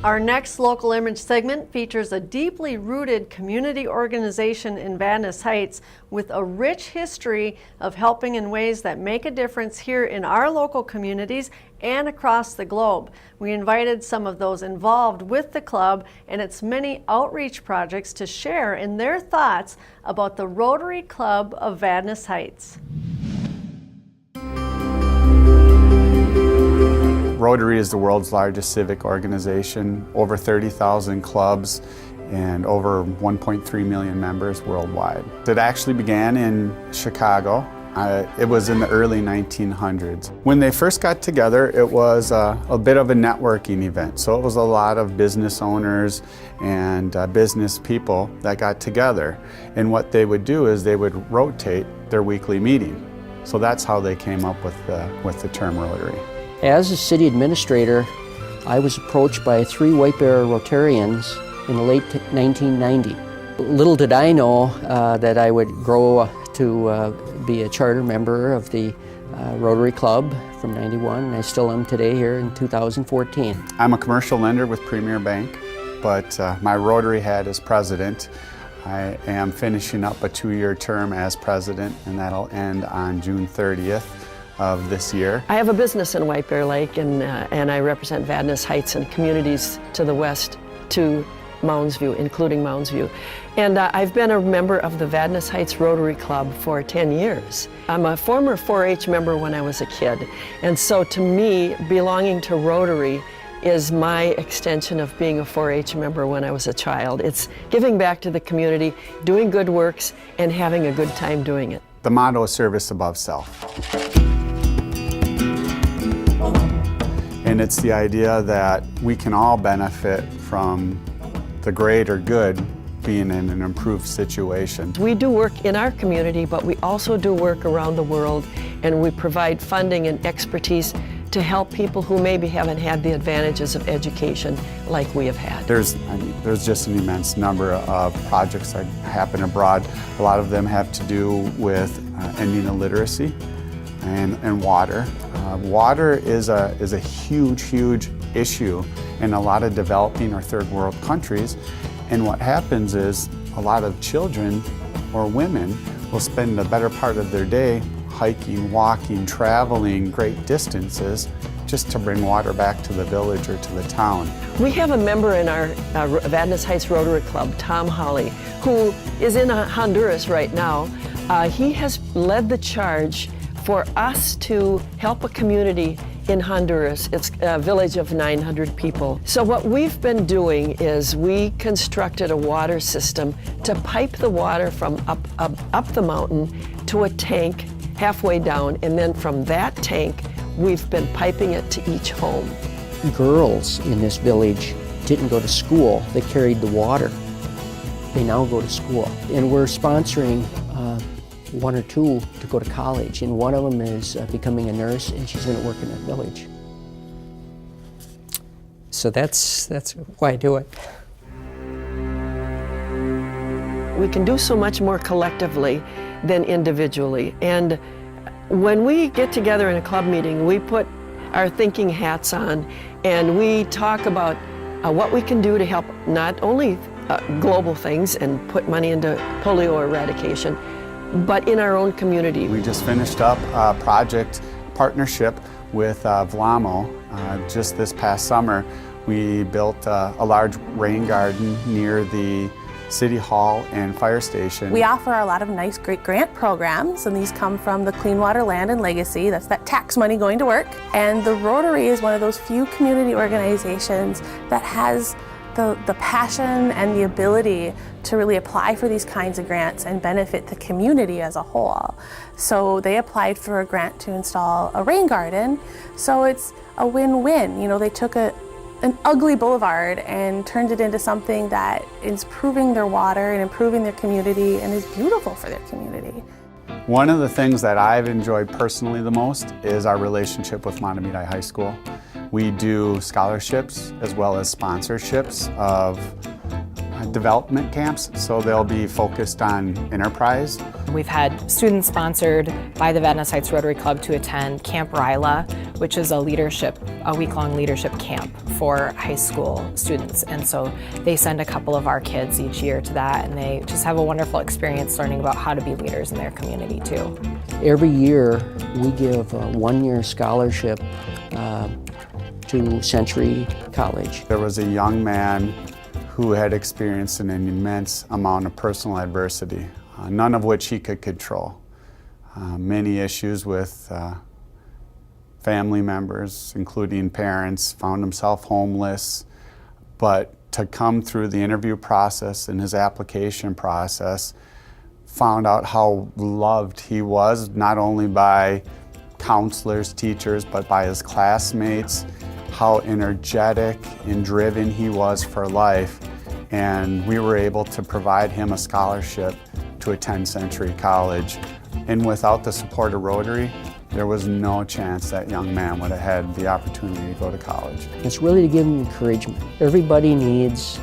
Our next local image segment features a deeply rooted community organization in Vadnais Heights with a rich history of helping in ways that make a difference here in our local communities and across the globe. We invited some of those involved with the club and its many outreach projects to share in their thoughts about the Rotary Club of Vadnais Heights. Rotary is the world's largest civic organization, over 30,000 clubs and over 1.3 million members worldwide. It actually began in Chicago. It was in the early 1900s. When they first got together, it was a bit of a networking event. So it was a lot of business owners and business people that got together. And what they would do is they would rotate their weekly meeting. So that's how they came up with the term Rotary. As a city administrator, I was approached by 3 White Bear Rotarians in the late 1990. Little did I know that I would grow to be a charter member of the Rotary Club from '91, and I still am today here in 2014. I'm a commercial lender with Premier Bank, but my Rotary hat is president. I am finishing up a 2-year term as president, and that'll end on June 30th. Of this year. I have a business in White Bear Lake, and I represent Vadnais Heights and communities to the west to Mounds View, including Mounds View. And I've been a member of the Vadnais Heights Rotary Club for 10 years. I'm a former 4-H member when I was a kid, and so to me, belonging to Rotary is my extension of being a 4-H member when I was a child. It's giving back to the community, doing good works, and having a good time doing it. The motto is service above self. And it's the idea that we can all benefit from the greater good being in an improved situation. We do work in our community, but we also do work around the world, and we provide funding and expertise to help people who maybe haven't had the advantages of education like we have had. There's just an immense number of projects that happen abroad. A lot of them have to do with ending illiteracy and water. Water is a huge issue in a lot of developing or third world countries. And what happens is a lot of children or women will spend the better part of their day hiking, walking, traveling great distances just to bring water back to the village or to the town. We have a member in our Vadnais Heights Rotary Club, Tom Holly, who is in Honduras right now. He has led the charge for us to help a community in Honduras. It's a village of 900 people. So what we've been doing is we constructed a water system to pipe the water from up the mountain to a tank halfway down, and then from that tank we've been piping it to each home. Girls in this village didn't go to school, they carried the water. They now go to school, and we're sponsoring 1 or 2 to go to college, and one of them is becoming a nurse, and she's going to work in that village. So that's why I do it. We can do so much more collectively than individually, and when we get together in a club meeting, we put our thinking hats on, and we talk about what we can do to help not only global things and put money into polio eradication, but in our own community. We just finished up a project partnership with Vlamo just this past summer. We built a large rain garden near the City Hall and Fire Station. We offer a lot of nice, great grant programs, and these come from the Clean Water Land and Legacy. That's that tax money going to work. And the Rotary is one of those few community organizations that has the passion and the ability to really apply for these kinds of grants and benefit the community as a whole. So they applied for a grant to install a rain garden, so it's a win-win. You know, they took an ugly boulevard and turned it into something that is improving their water and improving their community and is beautiful for their community. One of the things that I've enjoyed personally the most is our relationship with Mahtomedi High School. We do scholarships as well as sponsorships of development camps, so they'll be focused on enterprise. We've had students sponsored by the Vadnais Heights Rotary Club to attend Camp Ryla, which is a week-long leadership camp for high school students. And so they send a couple of our kids each year to that, and they just have a wonderful experience learning about how to be leaders in their community too. Every year we give a one-year scholarship to Century College. There was a young man who had experienced an immense amount of personal adversity, none of which he could control. Many issues with family members, including parents, found himself homeless, but to come through the interview process and his application process, found out how loved he was, not only by counselors, teachers, but by his classmates, how energetic and driven he was for life. And we were able to provide him a scholarship to attend Century College. And without the support of Rotary, there was no chance that young man would have had the opportunity to go to college. It's really to give them encouragement. Everybody needs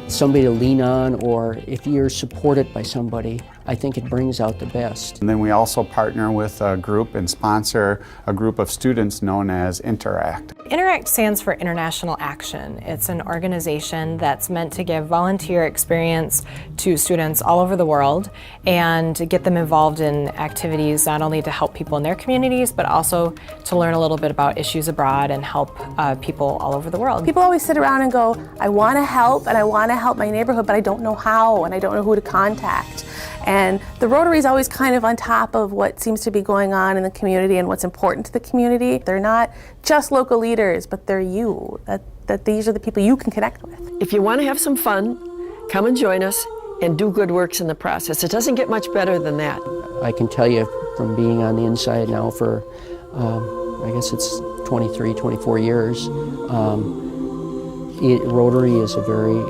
somebody to lean on, or if you're supported by somebody, I think it brings out the best. And then we also partner with a group and sponsor a group of students known as Interact. Interact stands for International Action. It's an organization that's meant to give volunteer experience to students all over the world and to get them involved in activities not only to help people in their communities, but also to learn a little bit about issues abroad and help people all over the world. People always sit around and go, I want to help and I want to help my neighborhood, but I don't know how and I don't know who to contact. And the Rotary is always kind of on top of what seems to be going on in the community and what's important to the community. They're not just local leaders, but they're you, that these are the people you can connect with. If you want to have some fun, come and join us and do good works in the process. It doesn't get much better than that. I can tell you from being on the inside now for, I guess it's 23, 24 years, Rotary is a very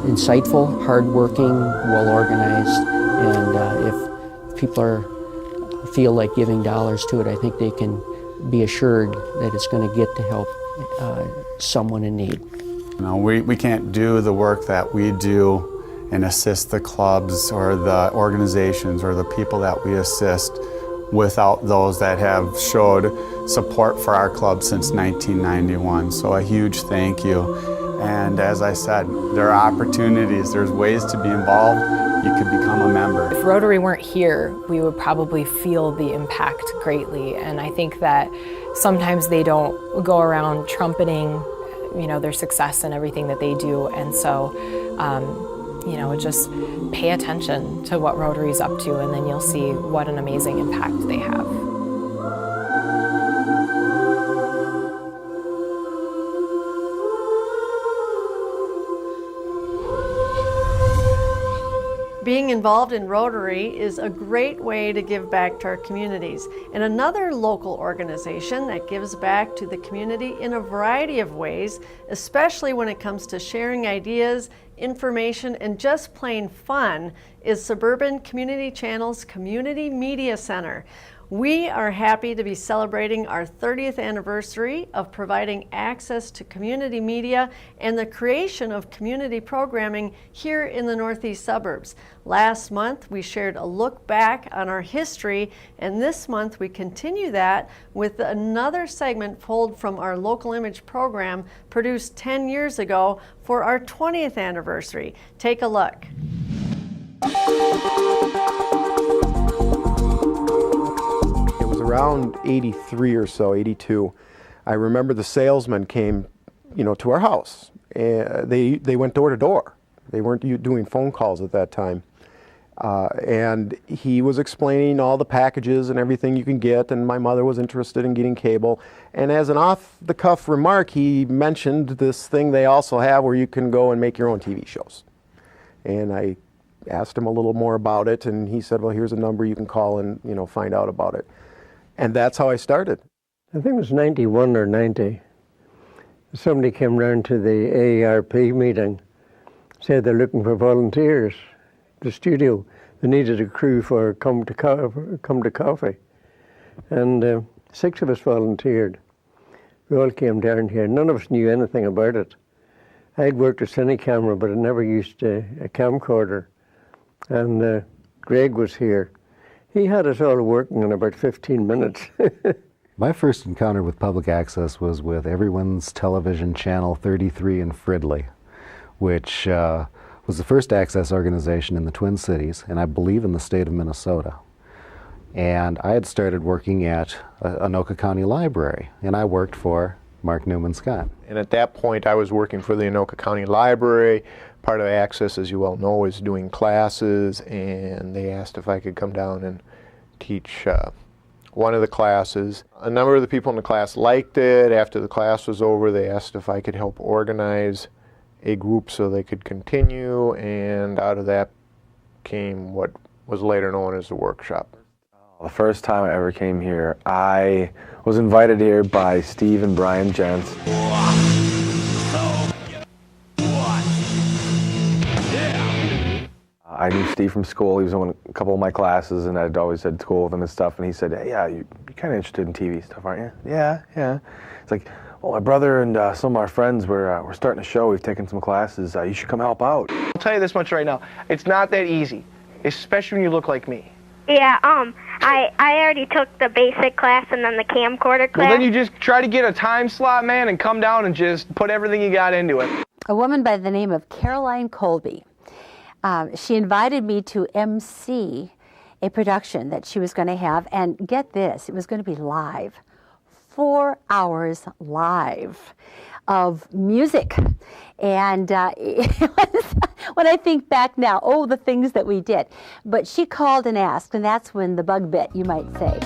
insightful, hardworking, well-organized, and if people feel like giving dollars to it, I think they can be assured that it's going to get to help someone in need. You know, we can't do the work that we do and assist the clubs or the organizations or the people that we assist without those that have showed support for our club since 1991. So a huge thank you. And as I said, there are opportunities, there's ways to be involved. You could become a member. If Rotary weren't here, we would probably feel the impact greatly. And I think that sometimes they don't go around trumpeting, their success and everything that they do. And so, just pay attention to what Rotary's up to, and then you'll see what an amazing impact they have. Being involved in Rotary is a great way to give back to our communities. And another local organization that gives back to the community in a variety of ways, especially when it comes to sharing ideas, information, and just plain fun, is Suburban Community Channel's Community Media Center. We are happy to be celebrating our 30th anniversary of providing access to community media and the creation of community programming here in the Northeast suburbs. Last month, we shared a look back on our history, and this month we continue that with another segment pulled from our Local Image program produced 10 years ago for our 20th anniversary. Take a look. Around 83 or so, 82, I remember the salesman came, to our house. They went door to door. They weren't doing phone calls at that time. And he was explaining all the packages and everything you can get, and my mother was interested in getting cable. And as an off-the-cuff remark, he mentioned this thing they also have where you can go and make your own TV shows. And I asked him a little more about it, and he said, well, here's a number you can call and, find out about it. And that's how I started. I think it was 91 or 90. Somebody came round to the AARP meeting, said they're looking for volunteers. The studio, they needed a crew for come to coffee. And 6 of us volunteered. We all came down here. None of us knew anything about it. I'd worked a cine camera, but I never used a camcorder. And Greg was here. He had us all working in about 15 minutes. My first encounter with public access was with Everyone's Television Channel 33 in Fridley, which was the first access organization in the Twin Cities, and I believe in the state of Minnesota. And I had started working at Anoka County Library, and I worked for Mark Newman Scott. And at that point, I was working for the Anoka County Library. Part of Access, as you well know, is doing classes, and they asked if I could come down and teach one of the classes. A number of the people in the class liked it. After the class was over, they asked if I could help organize a group so they could continue, and out of that came what was later known as the workshop. The first time I ever came here, I was invited here by Steve and Brian Jentz. I knew Steve from school. He was in a couple of my classes, and I'd always had school with him and stuff. And he said, "Hey, yeah, you're kind of interested in TV stuff, aren't you?" Yeah. It's like, "Well, my brother and some of our friends, we're starting a show. We've taken some classes. You should come help out." I'll tell you this much right now. It's not that easy, especially when you look like me. Yeah, I already took the basic class and then the camcorder class. Well, then you just try to get a time slot, man, and come down and just put everything you got into it. A woman by the name of Caroline Colby. She invited me to MC a production that she was going to have, and get this, it was going to be live. 4 hours live of music. And when I think back now, oh, the things that we did. But she called and asked, and that's when the bug bit, you might say.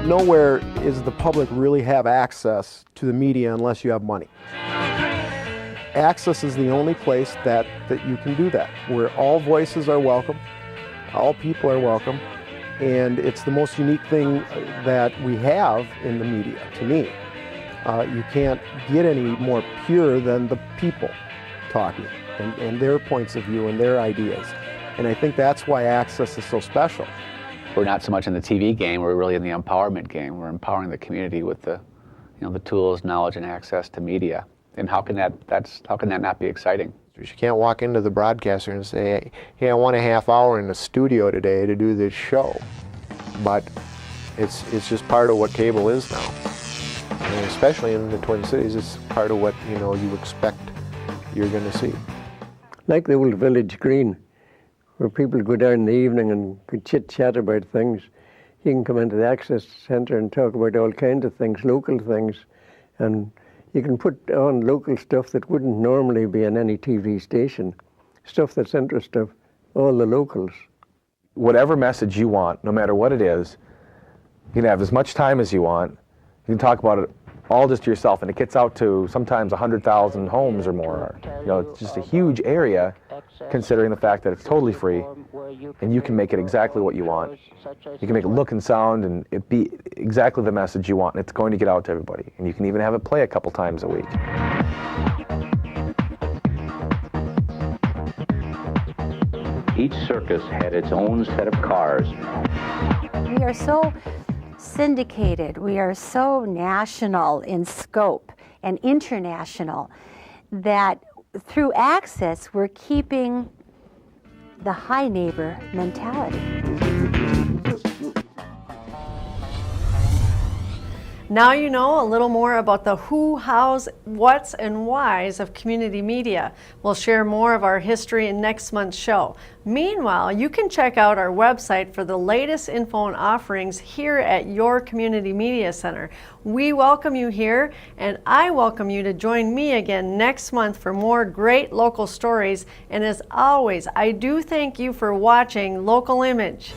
Nowhere is the public really have access to the media unless you have money. Access is the only place that you can do that, where all voices are welcome, all people are welcome, and it's the most unique thing that we have in the media, to me. You can't get any more pure than the people talking and their points of view and their ideas. And I think that's why Access is so special. We're not so much in the TV game, we're really in the empowerment game. We're empowering the community with the tools, knowledge, and access to media. And how can that not be exciting? You can't walk into the broadcaster and say, "Hey, I want a half hour in the studio today to do this show." But it's just part of what cable is now. And especially in the Twin Cities, it's part of what you expect you're going to see. Like the old village green, where people go down in the evening and could chit-chat about things. You can come into the Access Centre and talk about all kinds of things, local things, and you can put on local stuff that wouldn't normally be on any TV station, stuff that's interesting of all the locals. Whatever message you want, no matter what it is, you can have as much time as you want. You can talk about it all just to yourself, and it gets out to sometimes 100,000 homes or more. It's just a huge area, considering the fact that it's totally free, and you can make it exactly what you want. You can make it look and sound, and it be exactly the message you want, and it's going to get out to everybody. And you can even have it play a couple times a week. Each circus had its own set of cars. We are so syndicated, we are so national in scope and international that through Access we're keeping the high neighbor mentality. Now you know a little more about the who, hows, whats, and whys of community media. We'll share more of our history in next month's show. Meanwhile, you can check out our website for the latest info and offerings here at your Community Media Center. We welcome you here, and I welcome you to join me again next month for more great local stories. And as always, I do thank you for watching Local Image.